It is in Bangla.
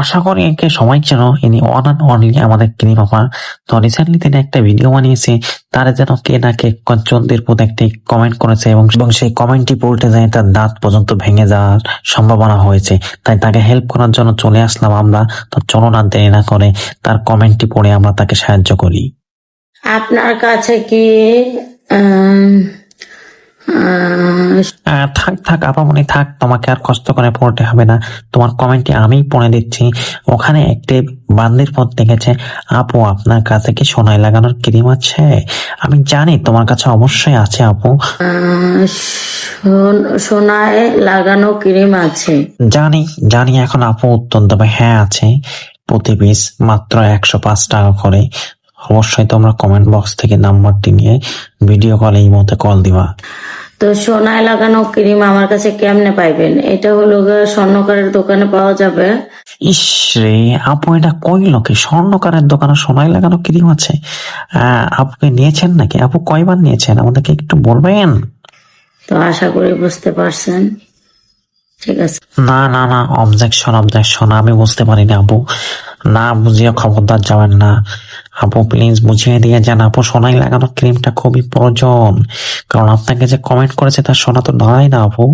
আশা করি একে সবাই যেন ইনি ওয়ান অ্যান্ড অনলি আমাদের কিনি পাপা। তো রিসেন্টলি তিনি একটা ভিডিও বানিয়েছে, তার যেন কে না কে চন্দ্রের প্রতি একটি কমেন্ট করেছে এবং সেই কমেন্টটি পড়তে যায় তার দাঁত পর্যন্ত ভেঙে যাওয়ার সম্ভাবনা হয়েছে। তাই তাকে হেল্প করার জন্য চলে আসলাম আমরা। তো চলো না দেরি না করে তার কমেন্টটি পড়ে আমরা তাকে সাহায্য করি। আপনার কাছে কি থাক থাক আপামনি থাক, তোমাকে আর কষ্ট করে পড়তে হবে না। তোমার কমেন্টটি আমি পড়ে দিচ্ছি। ওখানে একটি বান্দির পথ দেখেছে, আপু আপনার কাছে কি সোনায় লাগানোর ক্রিম আছে? আমি জানি তোমার কাছে অবশ্যই আছে আপু। সোনায় লাগানো ক্রিম আছে? জানি জানি। এখন আপু উত্তর দেবে হ্যাঁ আছে। প্রতি পিস মাত্র 105 টাকা করে। অবশ্যই তোমরা কমেন্ট বক্স থেকে নাম্বারটি নিয়ে ভিডিও কলে এই মতে কল দিবা। তো সোনায় লাগানো ক্রিম আমার কাছে কেমনে পাইবেন? এটা হলো স্বর্ণকারের দোকানে পাওয়া যাবে। ইস রে, আপু এটা কইল কি? স্বর্ণকারের দোকানে সোনায় লাগানো ক্রিম আছে? আপুকে নিয়েছেন নাকি? আপু কয়বার নিয়েছেন আমাদেরকে একটু বলবেন? তো আশা করি বুঝতে পারছেন। ঠিক আছে। না না না, অবজেকশন অবজেকশন। আমি বুঝতে পারিনি আপু। না বুঝিয়ে খবরদার যাবেন না আপু, প্লিজ বুঝিয়ে দিয়ে যান আপু। সোনায় লাগানো ক্রিমটা খুবই প্রয়োজন, কারণ আপনাকে যে কমেন্ট করেছে তার সোনা তো নয় না আপু।